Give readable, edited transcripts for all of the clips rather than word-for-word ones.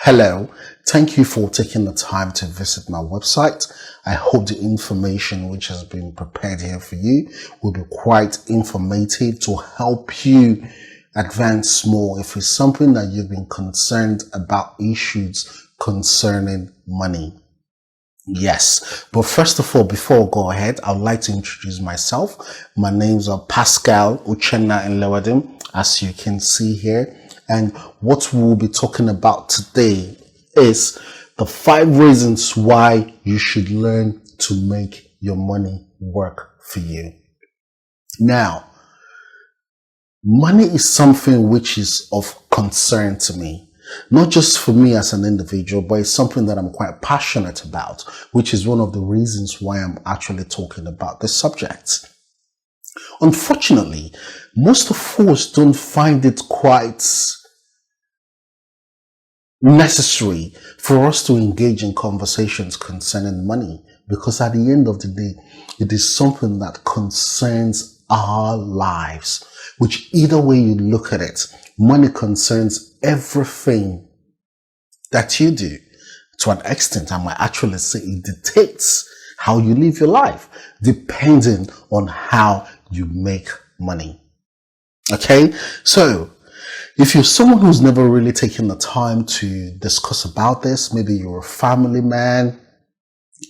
Hello, thank you for taking the time to visit my website. I hope the information which has been prepared here for you will be quite informative to help you advance more if it's something that you've been concerned about, issues concerning money. Yes, but first of all, before I go ahead, I would like to introduce myself. My names are Pascal, Uchenna, and Lewadim, as you can see here. And what we'll be talking about today is the 5 reasons why you should learn to make your money work for you. Now, money is something which is of concern to me. Not just for me as an individual, but it's something that I'm quite passionate about, which is one of the reasons why I'm actually talking about this subject. Unfortunately, most of us don't find it quite necessary for us to engage in conversations concerning money, because at the end of the day, it is something that concerns our lives, which either way you look at it, money concerns everything that you do. To an extent, I might actually say it dictates how you live your life, depending on how you make money. Okay, so if you're someone who's never really taken the time to discuss about this, maybe you're a family man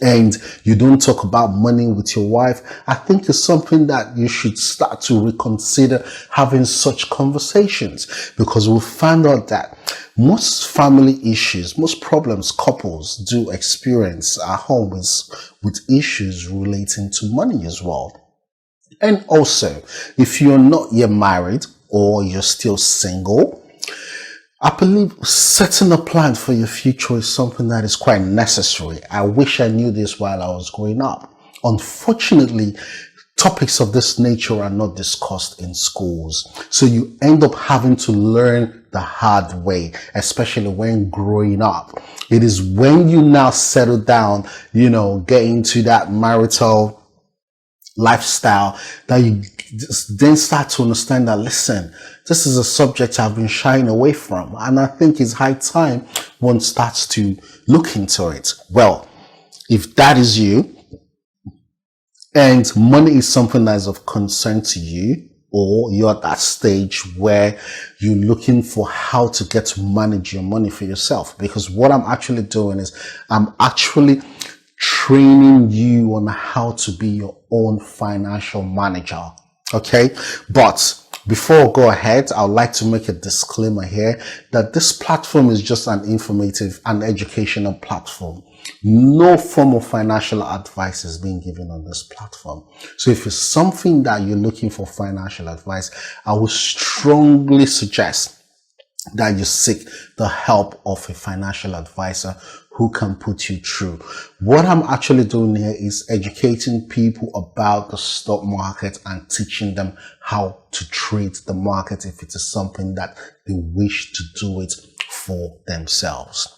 and you don't talk about money with your wife, I think it's something that you should start to reconsider having such conversations, because we'll find out that most family issues, most problems couples do experience at home is with issues relating to money as well. And also, if you're not yet married or you're still single, I believe setting a plan for your future is something that is quite necessary. I wish I knew this while I was growing up. Unfortunately, topics of this nature are not discussed in schools. So you end up having to learn the hard way, especially when growing up. It is when you now settle down, get into that marital lifestyle, that you then start to understand that, listen, this is a subject I've been shying away from, and I think it's high time one starts to look into it. Well, if that is you, and money is something that is of concern to you, or you're at that stage where you're looking for how to get to manage your money for yourself, because what I'm actually doing is I'm actually training you on how to be your own financial manager. Okay, but before I go ahead, I would like to make a disclaimer here that this platform is just an informative and educational platform. No form of financial advice is being given on this platform. So if it's something that you're looking for financial advice, I would strongly suggest that you seek the help of a financial advisor who can put you through. What I'm actually doing here is educating people about the stock market and teaching them how to trade the market if it is something that they wish to do it for themselves.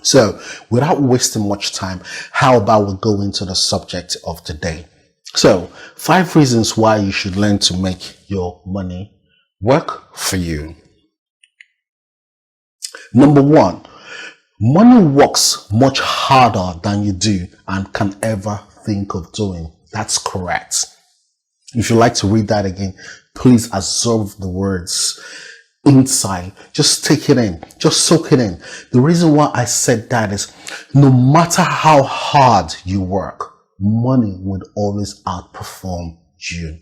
So without wasting much time, how about we go into the subject of today? So 5 reasons why you should learn to make your money work for you. Number 1, money works much harder than you do and can ever think of doing. That's correct. If you'd like to read that again, please absorb the words inside. Just take it in. Just soak it in. The reason why I said that is no matter how hard you work, money would always outperform you.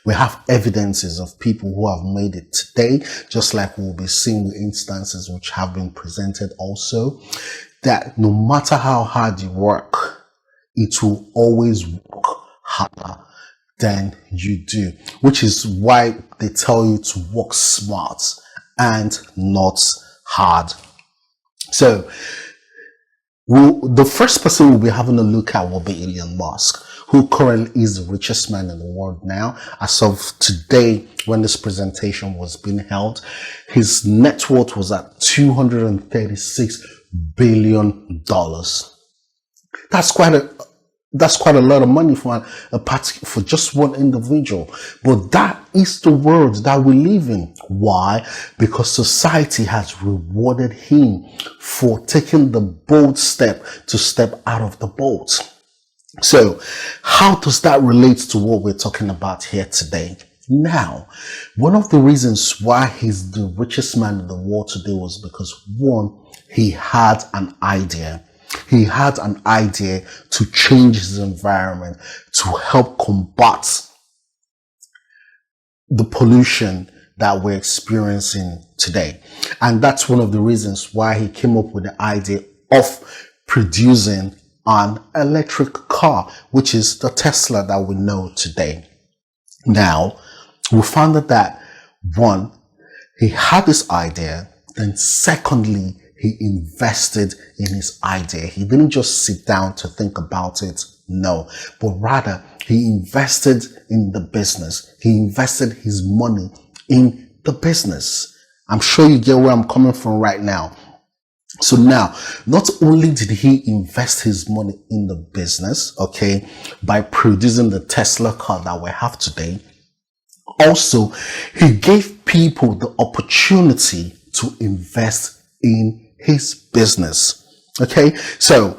We have evidences of people who have made it today, just like we'll be seeing the instances which have been presented also, that no matter how hard you work, it will always work harder than you do, which is why they tell you to work smart and not hard. So the first person we'll be having a look at will be Elon Musk, who currently is the richest man in the world now. As of today, when this presentation was being held, his net worth was at $236 billion. That's quite That's quite a lot of money for for just one individual. But that is the world that we live in. Why? Because society has rewarded him for taking the bold step to step out of the boat. So how does that relate to what we're talking about here today? Now, one of the reasons why he's the richest man in the world today was because, one, he had an idea. He had an idea to change his environment, to help combat the pollution that we're experiencing today. And that's one of the reasons why he came up with the idea of producing an electric car, which is the Tesla that we know today. Now, we found that one, he had this idea, then secondly, he invested in his idea. He didn't just sit down to think about it, no, but rather he invested in the business. He invested his money in the business. I'm sure you get where I'm coming from right now. So now, not only did he invest his money in the business, okay, by producing the Tesla car that we have today, also, he gave people the opportunity to invest in his business. Okay, so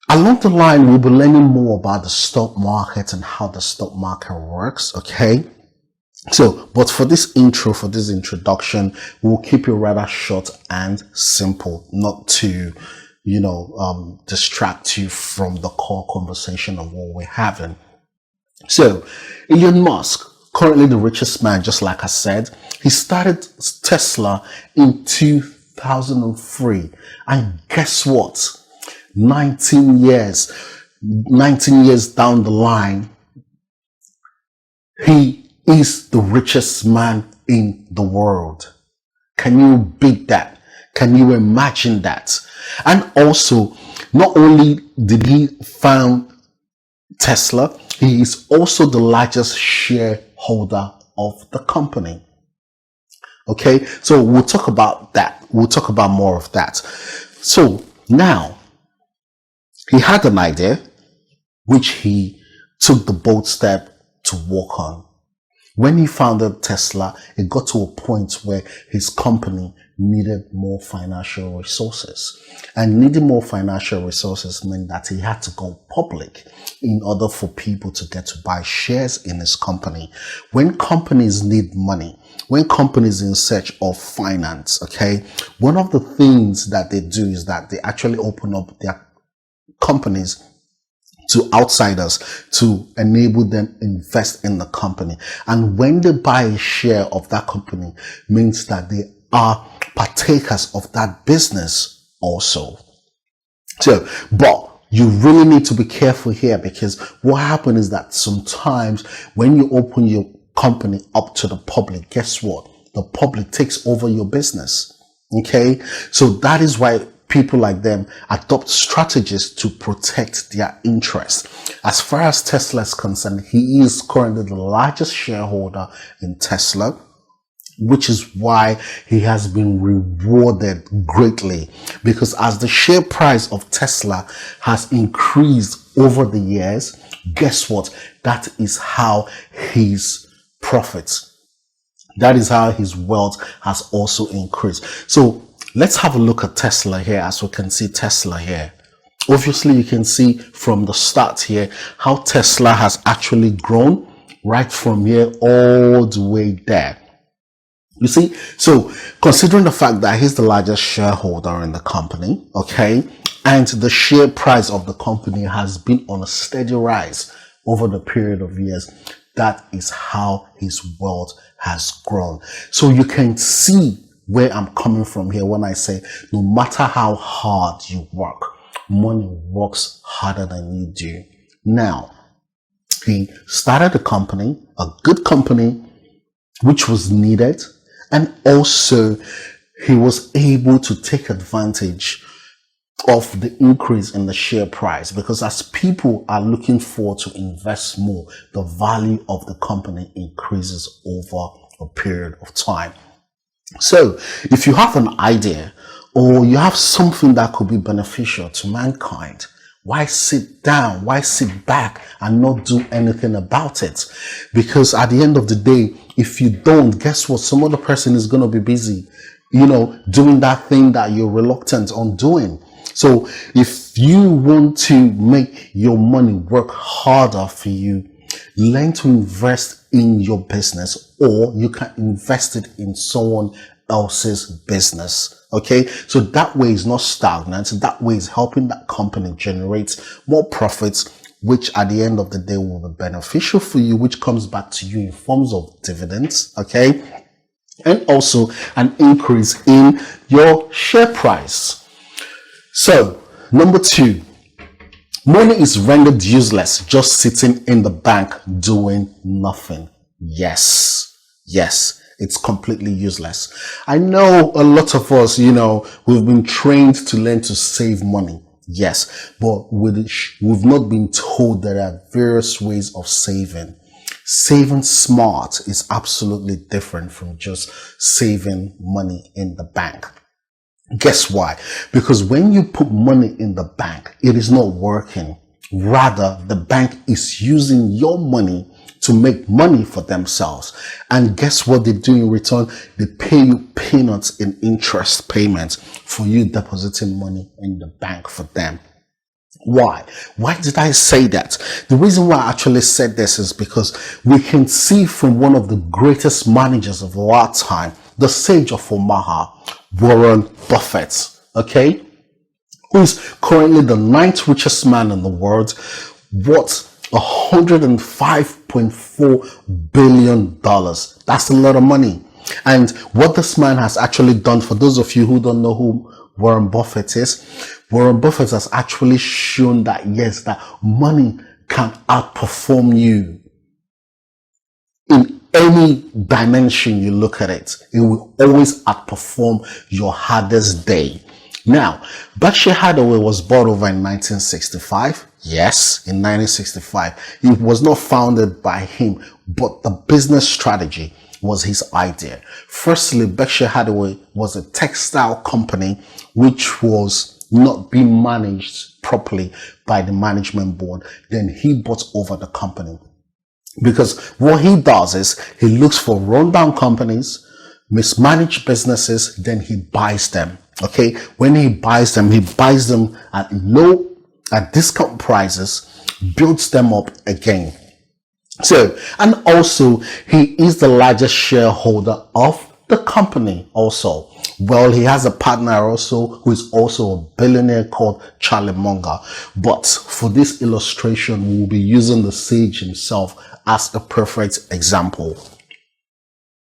along the line, we'll be learning more about the stock market and how the stock market works. Okay, so but for this intro, for this introduction, we'll keep it rather short and simple, not to distract you from the core conversation of what we're having. So Elon Musk, currently the richest man, just like I said, he started Tesla in 2003. And guess what? 19 years down the line, he is the richest man in the world. Can you beat that? Can you imagine that? And also, not only did he found Tesla, he is also the largest shareholder of the company. Okay, so we'll talk about that. We'll talk about more of that. So now, he had an idea which he took the bold step to work on. When he founded Tesla, it got to a point where his company needed more financial resources. And needing more financial resources meant that he had to go public in order for people to get to buy shares in his company. When companies need money, when companies in search of finance, okay, one of the things that they do is that they actually open up their companies to outsiders to enable them invest in the company. And when they buy a share of that company, means that they are partakers of that business also. So, but you really need to be careful here, because what happens is that sometimes when you open your company up to the public, guess what? The public takes over your business. Okay. So that is why people like them adopt strategies to protect their interests. As far as Tesla is concerned, he is currently the largest shareholder in Tesla, which is why he has been rewarded greatly, because as the share price of Tesla has increased over the years, guess what? That is how his profits, that is how his wealth has also increased. So let's have a look at Tesla here. As we can see Tesla here, obviously you can see from the start here how Tesla has actually grown right from here all the way there. You see, so considering the fact that he's the largest shareholder in the company, okay, and the share price of the company has been on a steady rise over the period of years, that is how his wealth has grown. So you can see where I'm coming from here when I say no matter how hard you work, money works harder than you do. Now, he started a company, a good company, which was needed. And also, he was able to take advantage of the increase in the share price, because as people are looking forward to invest more, the value of the company increases over a period of time. So if you have an idea or you have something that could be beneficial to mankind, Why sit down? Why sit back and not do anything about it? Because at the end of the day, if you don't, guess what? Some other person is going to be busy, doing that thing that you're reluctant on doing. So if you want to make your money work harder for you, learn to invest in your business, or you can invest it in someone else's business. Okay, so that way it's not stagnant. That way it's helping that company generate more profits, which at the end of the day will be beneficial for you, which comes back to you in forms of dividends. Okay, and also an increase in your share price. So number 2, money is rendered useless just sitting in the bank doing nothing. Yes, it's completely useless. I know a lot of us, we've been trained to learn to save money. Yes, but we've not been told there are various ways of saving. Saving smart is absolutely different from just saving money in the bank. Guess why? Because when you put money in the bank, it is not working. Rather, the bank is using your money to make money for themselves. And guess what they do in return? They pay you peanuts in interest payments for you depositing money in the bank for them. Why? Why did I say that? The reason why I actually said this is because we can see from one of the greatest managers of our time, the sage of Omaha, Warren Buffett, okay, who is currently the 9th richest man in the world, worth $105.4 billion. That's a lot of money. And what this man has actually done, for those of you who don't know who Warren Buffett is, Warren Buffett has actually shown that, yes, that money can outperform you in any dimension you look at it. It will always outperform your hardest day. Now, Berkshire Hathaway was bought over in 1965. Yes, in 1965. It was not founded by him, but the business strategy was his idea. Firstly, Berkshire Hathaway was a textile company which was not being managed properly by the management board. Then he bought over the company. Because what he does is he looks for rundown companies, mismanaged businesses, then he buys them. Okay, when he buys them at discount prices, builds them up again. So, and also he is the largest shareholder of the company also. Well, he has a partner also who is also a billionaire called Charlie Munger. But for this illustration, we will be using the sage himself as a perfect example.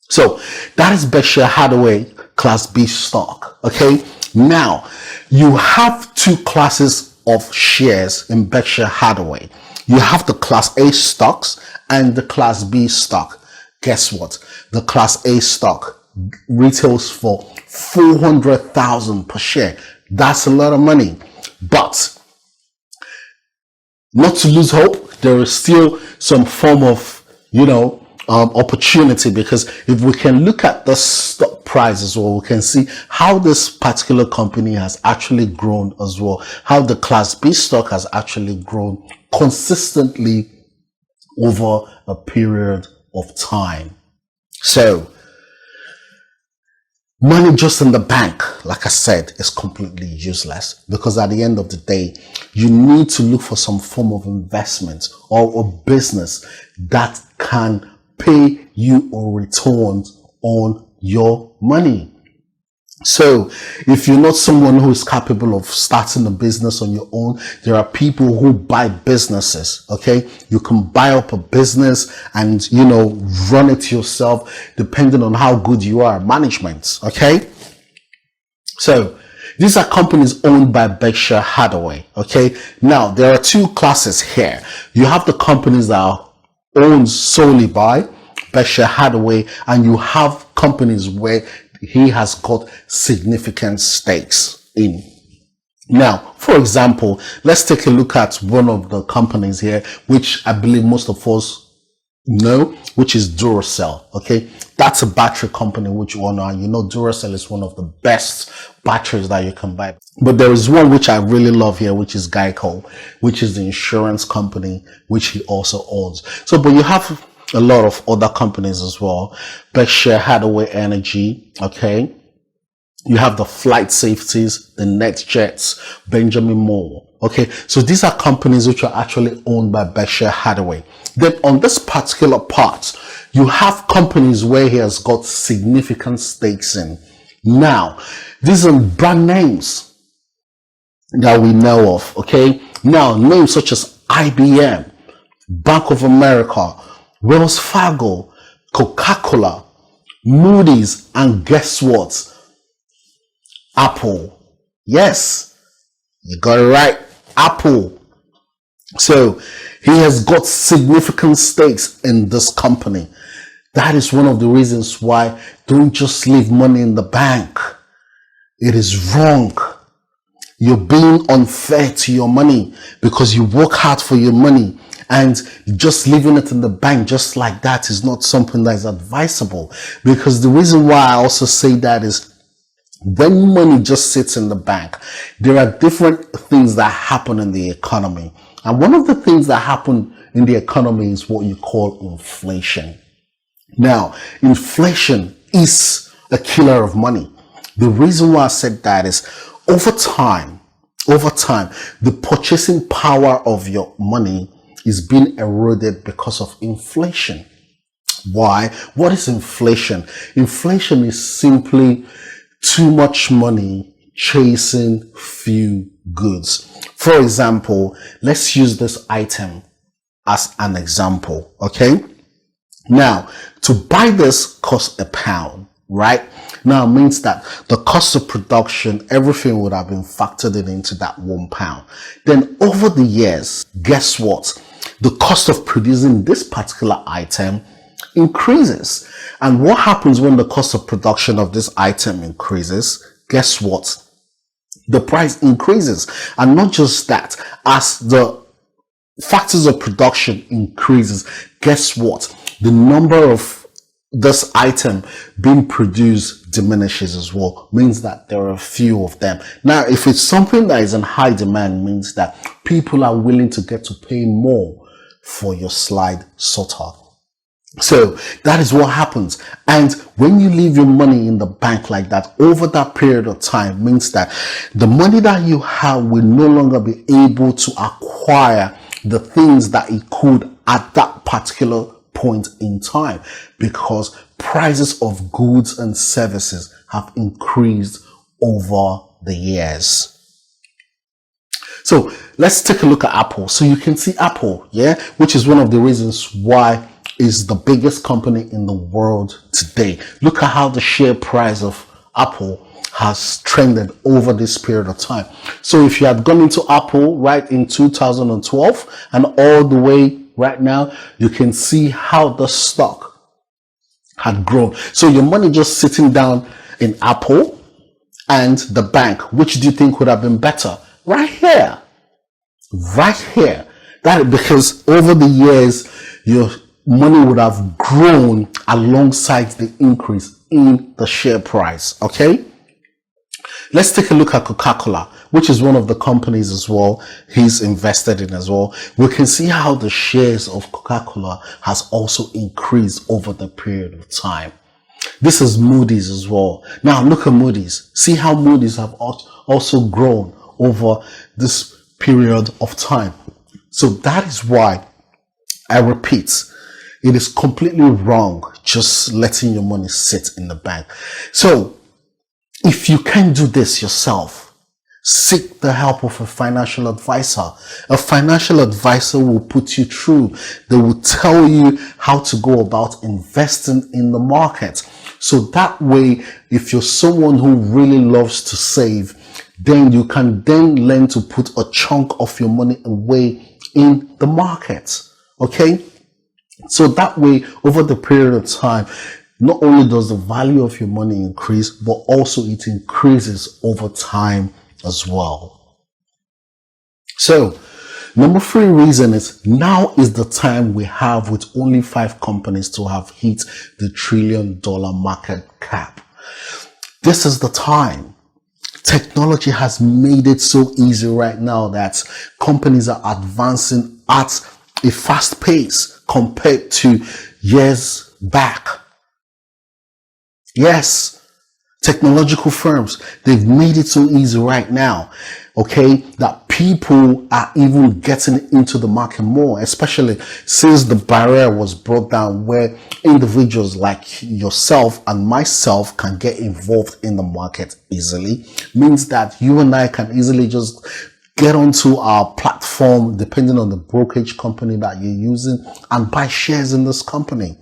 So that is Berkshire Hathaway Class B stock. Okay, now you have 2 classes of shares in Berkshire Hathaway. You have the Class A stocks and the Class B stock. Guess what? The Class A stock retails for $400,000 per share. That's a lot of money. But not to lose hope, there is still some form of, opportunity, because if we can look at the stock price as well, we can see how this particular company has actually grown as well, how the Class B stock has actually grown consistently over a period of time. So money just in the bank, like I said, is completely useless, because at the end of the day, you need to look for some form of investment or a business that can pay you a return on your money. So if you're not someone who is capable of starting a business on your own, there are people who buy businesses. Okay, you can buy up a business and run it yourself, depending on how good you are at management. Okay, so these are companies owned by Berkshire Hathaway. Okay, now there are 2 classes here. You have the companies that are owned solely by Berkshire Hathaway, and you have companies where he has got significant stakes in. Now, for example, let's take a look at one of the companies here, which I believe most of us No, which is Duracell. Okay, that's a battery company which you all know, and you know Duracell is one of the best batteries that you can buy. But there is one which I really love here, which is Geico, which is the insurance company which he also owns. So, but you have a lot of other companies as well. Berkshire Hathaway Energy. Okay, you have the Flight Safeties, the NetJets, Benjamin Moore. Okay, so these are companies which are actually owned by Berkshire Hathaway. Then on this particular part, you have companies where he has got significant stakes in. Now, these are brand names that we know of. Okay, now names such as IBM, Bank of America, Wells Fargo, Coca-Cola, Moody's, and guess what? Apple. Yes, you got it right. Apple. So he has got significant stakes in this company. That is one of the reasons why don't just leave money in the bank. It is wrong. You're being unfair to your money because you work hard for your money, and just leaving it in the bank just like that is not something that is advisable. Because the reason why I also say that is when money just sits in the bank, there are different things that happen in the economy. And one of the things that happen in the economy is what you call inflation. Now, inflation is a killer of money. The reason why I said that is over time, the purchasing power of your money is being eroded because of inflation. Why? What is inflation? Inflation is simply too much money chasing few goods. For example, let's use this item as an example. Okay, now to buy this costs £1, right? Now it means that the cost of production, everything would have been factored into that £1. Then over the years, guess what? The cost of producing this particular item increases. And what happens when the cost of production of this item increases? Guess what? The price increases. And not just that, as the factors of production increases, guess what? The number of this item being produced diminishes as well. Means that there are a few of them. Now, if it's something that is in high demand, means that people are willing to get to pay more for your slide sorter. So that is what happens. And when you leave your money in the bank like that, over that period of time, means that the money that you have will no longer be able to acquire the things that it could at that particular point in time, because prices of goods and services have increased over the years. So let's take a look at Apple. So you can see Apple, yeah, which is one of the reasons why is the biggest company in the world today. Look at how the share price of Apple has trended over this period of time. So if you had gone into Apple right in 2012 and all the way right now, you can see how the stock had grown. So your money just sitting down in Apple and the bank, which do you think would have been better? Right here. That because over the years, your money would have grown alongside the increase in the share price. Okay, let's take a look at Coca-Cola, which is one of the companies as well he's invested in as well. We can see how the shares of Coca-Cola has also increased over the period of time. This is Moody's as well. Now look at Moody's. See how Moody's have also grown over this period of time. So that is why I repeat, it is completely wrong just letting your money sit in the bank. So if you can't do this yourself, seek the help of a financial advisor. A financial advisor will put you through. They will tell you how to go about investing in the market. So that way, if you're someone who really loves to save, then you can then learn to put a chunk of your money away in the market. Okay? So that way, over the period of time, not only does the value of your money increase, but also it increases over time as well. So Number three reason is now is the time we have with only 5 companies to have hit the $1 trillion market cap. This is the time. Technology has made it so easy right now that companies are advancing at a fast pace compared to years back. Yes, technological firms, they've made it so easy right now, okay, that people are even getting into the market more, especially since the barrier was brought down where individuals like yourself and myself can get involved in the market easily. Means that you and I can easily just get onto our platform, depending on the brokerage company that you're using, and buy shares in this company.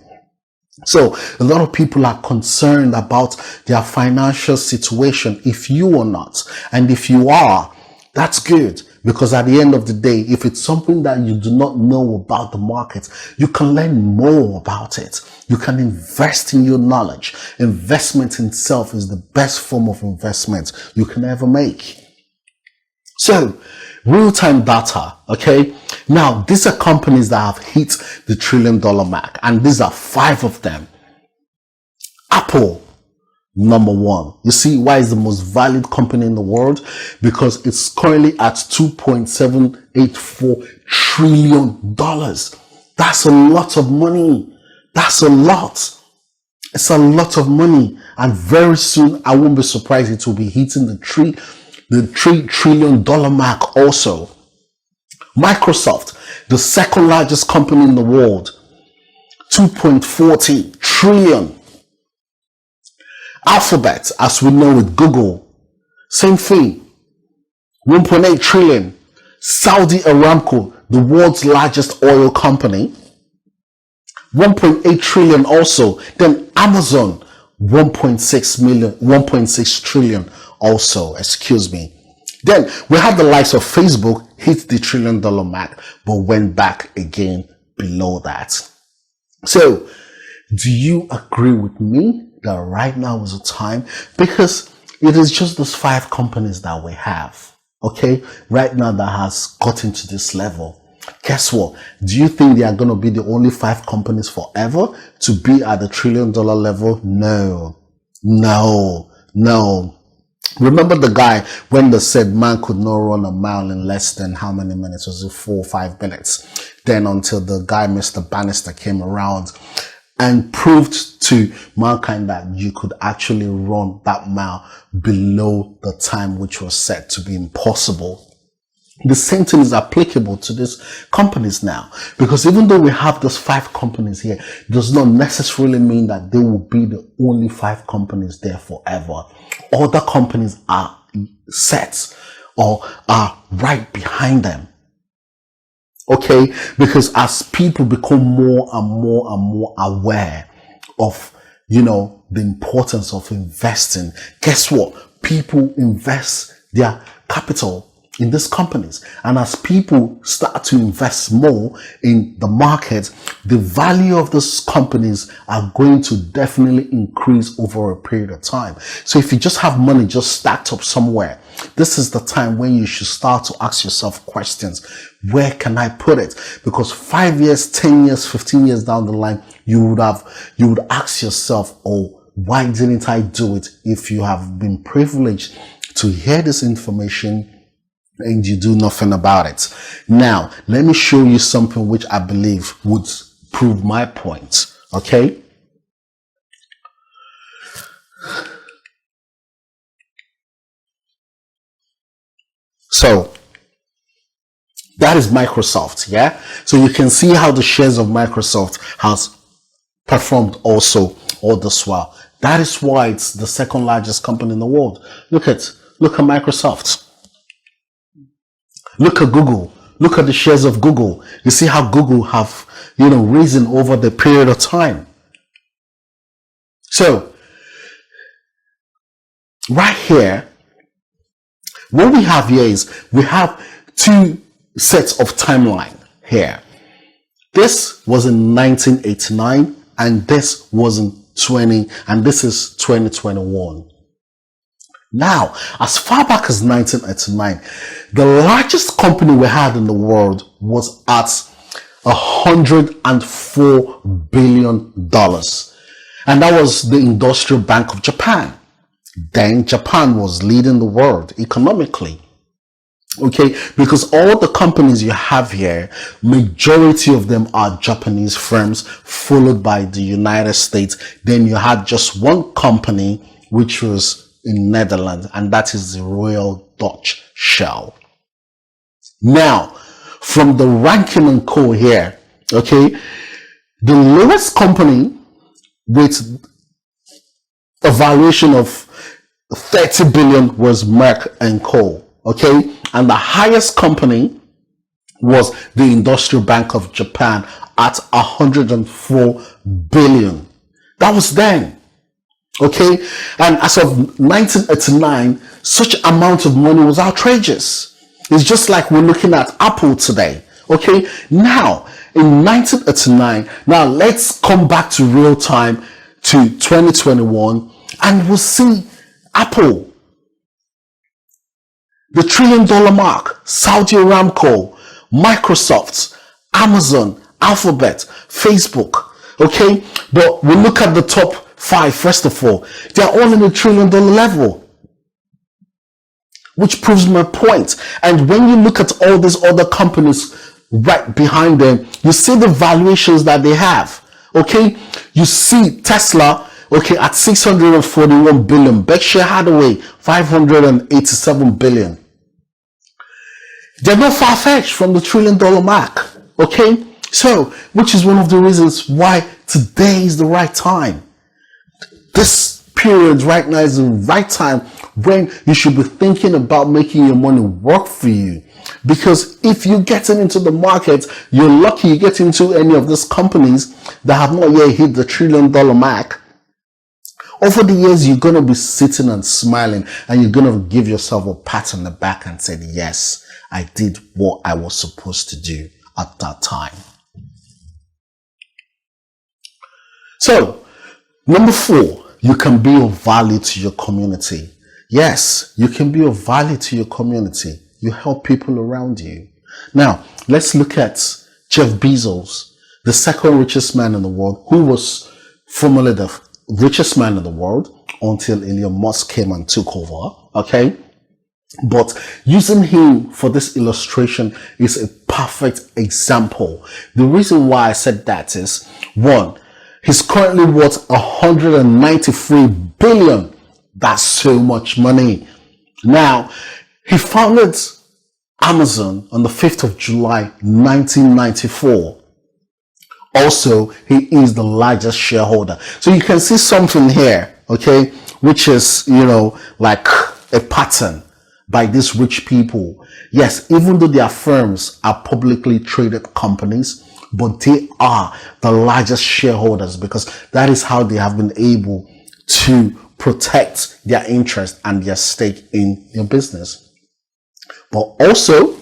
So a lot of people are concerned about their financial situation, if you are not. And if you are, that's good, because at the end of the day, if it's something that you do not know about the market, you can learn more about it. You can invest in your knowledge. Investment in self is the best form of investment you can ever make. So, real-time data, okay? Now, these are companies that have hit the $1 trillion mark, and these are 5 of them. Apple, number 1. You see why it's the most valued company in the world? Because it's currently at $2.784 trillion. That's a lot of money. That's a lot. It's a lot of money. And very soon, I won't be surprised it will be hitting the $3 trillion mark also. Microsoft, the second largest company in the world, 2.40 trillion. Alphabet, as we know with Google, same thing, 1.8 trillion. Saudi Aramco, the world's largest oil company, 1.8 trillion also. Then Amazon, 1.6 trillion also, excuse me. Then we have the likes of Facebook, hit the $1 trillion mark, but went back again below that. So, do you agree with me that right now is a time? Because it is just those 5 companies that we have, okay, right now that has gotten to this level. Guess what? Do you think they are going to be the only 5 companies forever to be at the $1 trillion level? No. Remember the guy when they said man could not run a mile in less than how many minutes? Was it 4 or 5 minutes? Then until the guy, Mr. Bannister, came around and proved to mankind that you could actually run that mile below the time which was said to be impossible. The same thing is applicable to these companies now, because even though we have those 5 companies here, does not necessarily mean that they will be the only 5 companies there forever. Other companies are set or are right behind them. Okay, because as people become more and more aware of, the importance of investing, guess what? People invest their capital in these companies. And as people start to invest more in the market, the value of those companies are going to definitely increase over a period of time. So if you just have money just stacked up somewhere, this is the time when you should start to ask yourself questions. Where can I put it? Because 5 years, 10 years, 15 years down the line, you would ask yourself, oh, why didn't I do it? If you have been privileged to hear this information and you do nothing about it. Now, let me show you something which I believe would prove my point. Okay? So, that is Microsoft, yeah? So you can see how the shares of Microsoft has performed also all this while. That is why it's the second largest company in the world. Look at Microsoft. Look at Google. Look at the shares of Google. You see how Google have, risen over the period of time. So, right here, what we have here is we have 2 sets of timeline here. This was in 1989 and this was in and this is 2021. Now, as far back as 1989, the largest company we had in the world was at $104 billion. And that was the Industrial Bank of Japan. Then Japan was leading the world economically. Okay, because all the companies you have here, majority of them are Japanese firms, followed by the United States. Then you had just one company, which was in Netherlands, and that is the Royal Dutch Shell. Now, from the ranking and co here, okay, the lowest company with a valuation of 30 billion was Merck and Co. Okay, and the highest company was the Industrial Bank of Japan at 104 billion. That was then. Okay, and as of 1989, such amount of money was outrageous. It's just like we're looking at Apple today. Okay, now in 1989, now let's come back to real time to 2021, and we'll see Apple, the $1 trillion mark, Saudi Aramco, Microsoft, Amazon, Alphabet, Facebook. Okay, but we look at the top 5 first of all. They're all in the $1 trillion level, which proves my point. And when you look at all these other companies right behind them, you see the valuations that they have. Okay, you see Tesla, okay, at 641 billion, Berkshire Hathaway 587 billion. They're not far-fetched from the $1 trillion mark. Okay, so which is one of the reasons why today is the right time. This period right now is the right time when you should be thinking about making your money work for you. Because if you're getting into the market, you're lucky you get into any of these companies that have not yet hit the $1 trillion mark. Over the years, you're going to be sitting and smiling, and you're going to give yourself a pat on the back and say, yes, I did what I was supposed to do at that time. So, number 4, you can be of value to your community. Yes, you can be of value to your community. You help people around you. Now, let's look at Jeff Bezos, the second richest man in the world, who was formerly the richest man in the world until Elon Musk came and took over. Okay, but using him for this illustration is a perfect example. The reason why I said that is, 1, he's currently worth 193 billion. That's so much money. Now, he founded Amazon on the 5th of July 1994. Also, he is the largest shareholder. So you can see something here, okay, which is, like a pattern by these rich people. Yes, even though their firms are publicly traded companies, but they are the largest shareholders because that is how they have been able to protect their interest and their stake in your business. But also,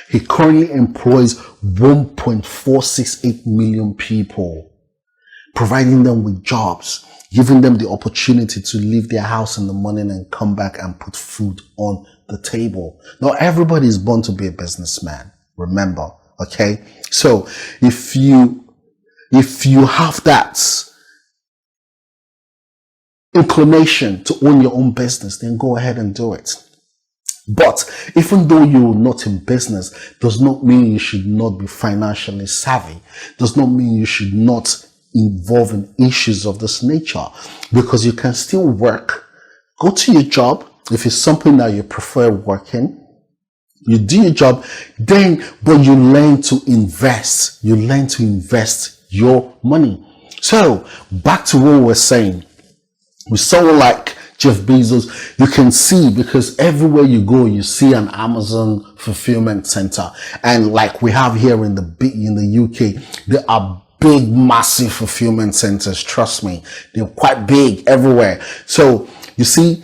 he currently employs 1.468 million people, providing them with jobs, giving them the opportunity to leave their house in the morning and come back and put food on the table. Now, everybody is born to be a businessman, remember, okay? So if you have that inclination to own your own business, then go ahead and do it. But even though you're not in business, does not mean you should not be financially savvy. Does not mean you should not involve in issues of this nature, because you can still work, go to your job. If it's something that you prefer working, you do your job, but you learn to invest. You learn to invest your money. So back to what we're saying. With someone like Jeff Bezos, you can see, because everywhere you go, you see an Amazon fulfillment center. And like we have here in the UK, there are big, massive fulfillment centers. Trust me, they're quite big everywhere. So you see,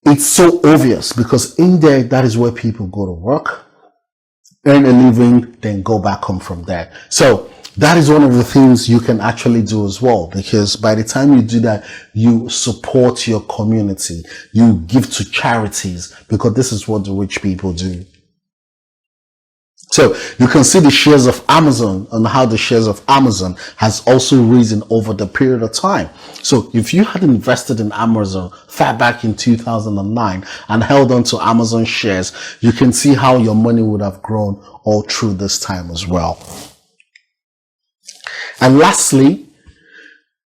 it's so obvious, because in there, that is where people go to work, earn a living, then go back home from there. So that is one of the things you can actually do as well, because by the time you do that, you support your community, you give to charities, because this is what the rich people do. So you can see the shares of Amazon and how the shares of Amazon has also risen over the period of time. So if you had invested in Amazon far back in 2009 and held on to Amazon shares, you can see how your money would have grown all through this time as well. And lastly,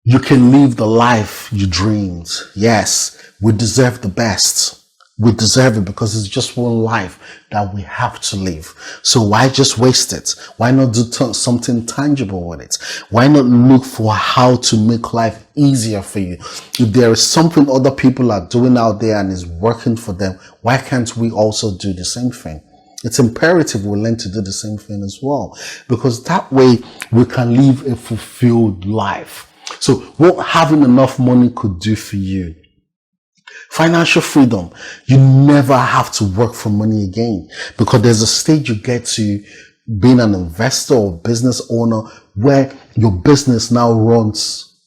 you can live the life you dreamed. Yes, we deserve the best. We deserve it because it's just one life that we have to live. So why just waste it? Why not do something tangible with it? Why not look for how to make life easier for you? If there is something other people are doing out there and is working for them, why can't we also do the same thing? It's imperative we learn to do the same thing as well, because that way we can live a fulfilled life. So what having enough money could do for you: financial freedom. You never have to work for money again, because there's a stage you get to being an investor or business owner where your business now runs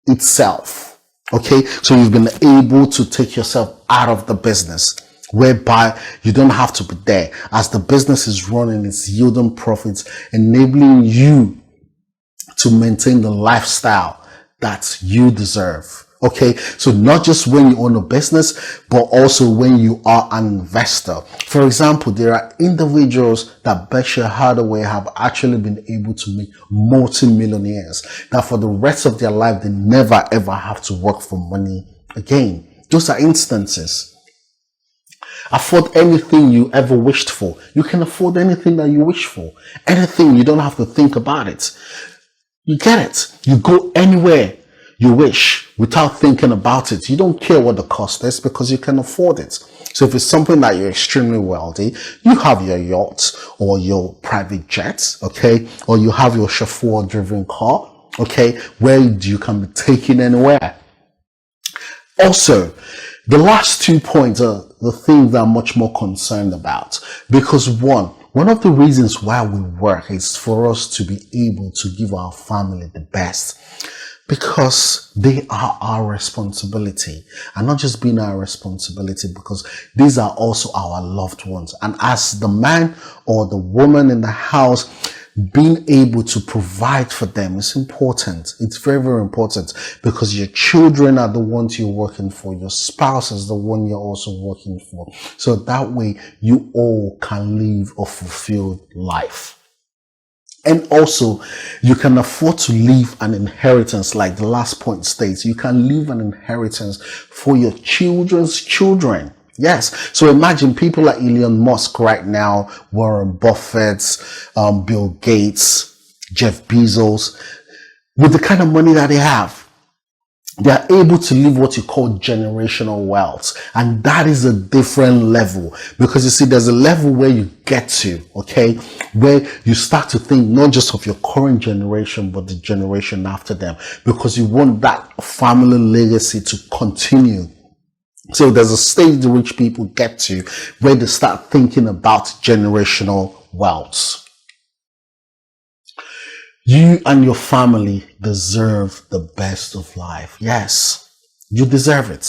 itself. Okay, so you've been able to take yourself out of the business, whereby you don't have to be there. As the business is running, it's yielding profits, enabling you to maintain the lifestyle that you deserve. Okay, so not just when you own a business, but also when you are an investor. For example, there are individuals that Berkshire Hathaway have actually been able to make multi-millionaires, that for the rest of their life, they never ever have to work for money again. Those are instances. Afford anything you ever wished for. You can afford anything that you wish for. Anything, you don't have to think about it. You get it. You go anywhere you wish without thinking about it. You don't care what the cost is because you can afford it. So if it's something that you're extremely wealthy, you have your yacht or your private jet, okay, or you have your chauffeur driven car, okay, where you can be taken anywhere. Also, the last 2 points are the things that I'm much more concerned about, because one of the reasons why we work is for us to be able to give our family the best, because they are our responsibility, and not just being our responsibility, because these are also our loved ones. And as the man or the woman in the house, being able to provide for them is important. It's very, very important, because your children are the ones you're working for. Your spouse is the one you're also working for. So that way you all can live a fulfilled life. And also, you can afford to leave an inheritance, like the last point states. You can leave an inheritance for your children's children. Yes. So imagine people like Elon Musk right now, Warren Buffett, Bill Gates, Jeff Bezos, with the kind of money that they have. They are able to live what you call generational wealth. And that is a different level, because you see, there's a level where you get to, okay, where you start to think not just of your current generation, but the generation after them, because you want that family legacy to continue. So there's a stage to which people get to where they start thinking about generational wealth. You and your family deserve the best of life. Yes, you deserve it.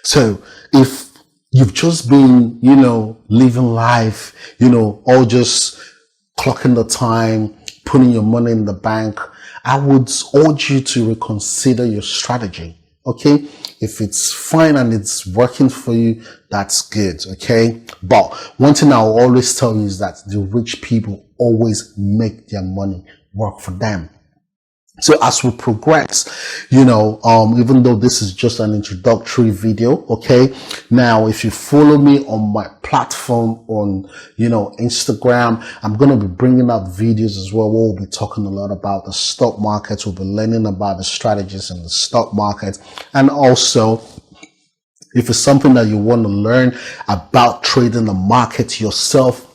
So if you've just been, living life, all just clocking the time, putting your money in the bank, I would urge you to reconsider your strategy. Okay, if it's fine and it's working for you, that's good. Okay, but one thing I'll always tell you is that the rich people always make their money work for them. So as we progress, even though this is just an introductory video, okay, now if you follow me on my platform on, Instagram, I'm going to be bringing out videos as well. We'll be talking a lot about the stock market. We'll be learning about the strategies in the stock market. And also, if it's something that you want to learn about trading the market yourself,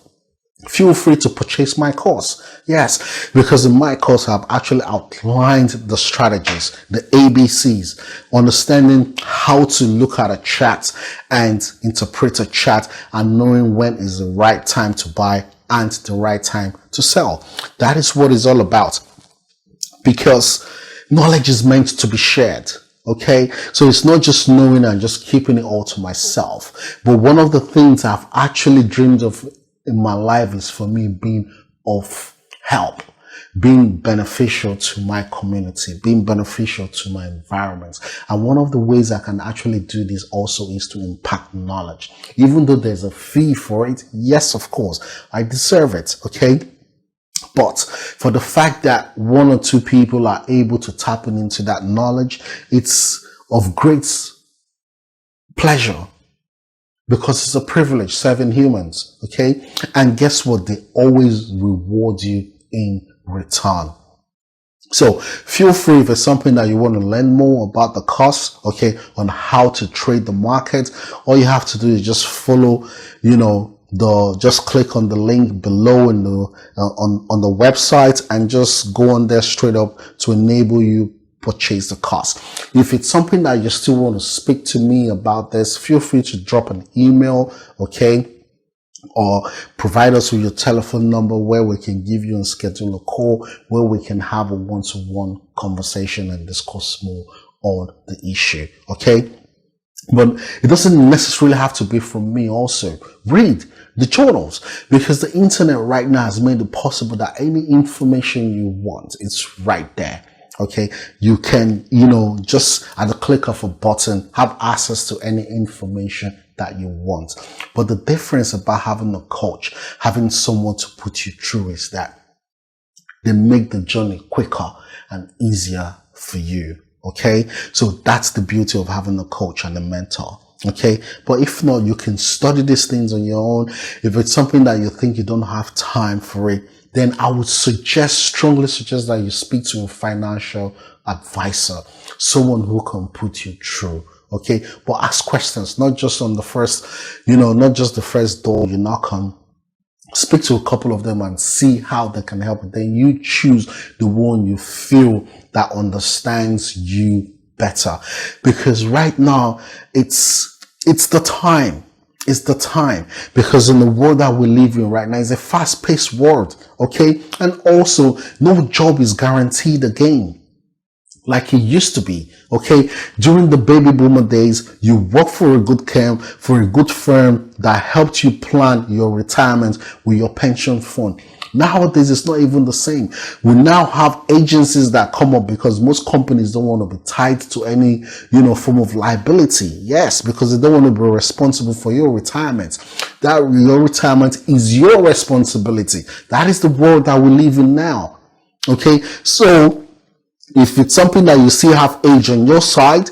feel free to purchase my course. Yes, because in my course, I've actually outlined the strategies, the ABCs, understanding how to look at a chart and interpret a chart, and knowing when is the right time to buy and the right time to sell. That is what it's all about. because knowledge is meant to be shared. Okay, so it's not just knowing and just keeping it all to myself. But one of the things I've actually dreamed of in my life is for me being of help, being beneficial to my community, being beneficial to my environment. And one of the ways I can actually do this also is to impact knowledge. Even though there's a fee for it, yes, of course, I deserve it. Okay. But for the fact that one or two people are able to tap into that knowledge, it's of great pleasure because it's a privilege serving humans. Okay. And guess what? They always reward you in return. So feel free if it's something that you want to learn more about the course, okay, on how to trade the market. All you have to do is just follow, just click on the link below in the on the website and just go on there straight up to enable you purchase the course. If it's something that you still want to speak to me about this, feel free to drop an email, okay, or provide us with your telephone number where we can give you and schedule a call where we can have a one-to-one conversation and discuss more on the issue, okay? But it doesn't necessarily have to be from me also. Read the journals, because the internet right now has made it possible that any information you want, it's right there. Okay, you can, just at the click of a button, have access to any information that you want. But the difference about having a coach, having someone to put you through, is that they make the journey quicker and easier for you. Okay, so that's the beauty of having a coach and a mentor. Okay, but if not, you can study these things on your own. If it's something that you think you don't have time for it, then I would strongly suggest that you speak to a financial advisor, someone who can put you through. Okay, but ask questions, not just on the first, not just the first door you knock on. Speak to a couple of them and see how they can help. Then you choose the one you feel that understands you better. Because right now, it's the time. It's the time, because in the world that we live in right now, it's a fast-paced world, okay? And also, no job is guaranteed again like it used to be, okay? During the baby boomer days, you work for a good firm that helped you plan your retirement with your pension fund. Nowadays, it's not even the same. We now have agencies that come up because most companies don't want to be tied to any, form of liability. Yes, because they don't want to be responsible for your retirement. That your retirement is your responsibility. That is the world that we live in now. Okay, so if it's something that you still have age on your side,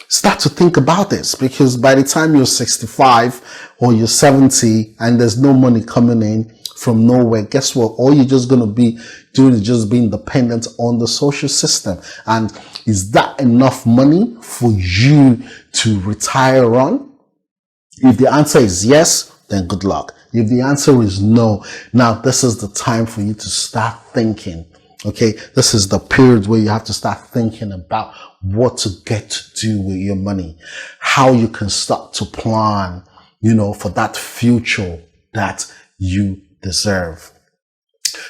start to think about this, because by the time you're 65 or you're 70 and there's no money coming in from nowhere, guess what? All you're just going to be doing is just being dependent on the social system. And is that enough money for you to retire on? If the answer is yes, then good luck. If the answer is no, now this is the time for you to start thinking. Okay, this is the period where you have to start thinking about what to get to do with your money, how you can start to plan, for that future that you deserve.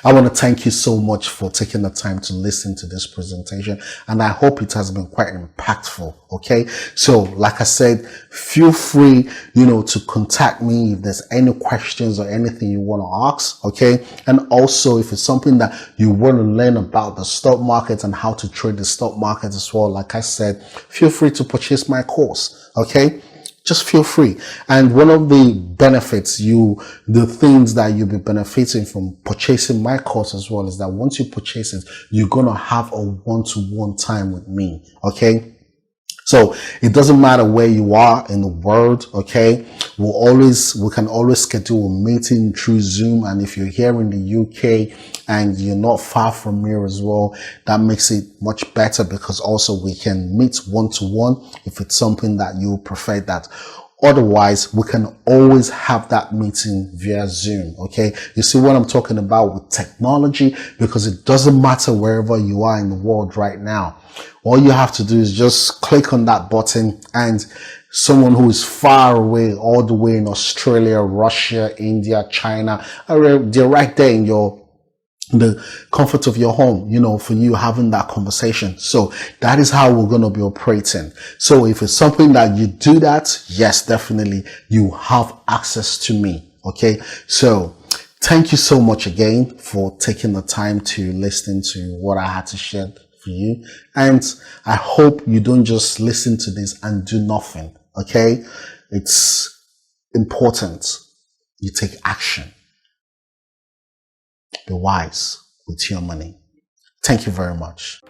I want to thank you so much for taking the time to listen to this presentation, and I hope it has been quite impactful. Okay, so like I said, feel free, to contact me if there's any questions or anything you want to ask. Okay, and also if it's something that you want to learn about the stock market and how to trade the stock market as well, like I said, feel free to purchase my course. Okay, just feel free. And one of the benefits, the things that you'll be benefiting from purchasing my course as well, is that once you purchase it, you're going to have a one-to-one time with me. Okay. So it doesn't matter where you are in the world, okay? We can always schedule a meeting through Zoom. And if you're here in the UK and you're not far from here as well, that makes it much better, because also we can meet one-to-one if it's something that you prefer that. Otherwise, we can always have that meeting via Zoom, okay? You see what I'm talking about with technology, because it doesn't matter wherever you are in the world right now. All you have to do is just click on that button, and someone who is far away, all the way in Australia, Russia, India, China, they're right there in your the comfort of your home, for you having that conversation. So that is how we're going to be operating. So if it's something that you do that, yes, definitely you have access to me. Okay. So thank you so much again for taking the time to listen to what I had to share for you. And I hope you don't just listen to this and do nothing. Okay. It's important you take action. Be wise with your money. Thank you very much.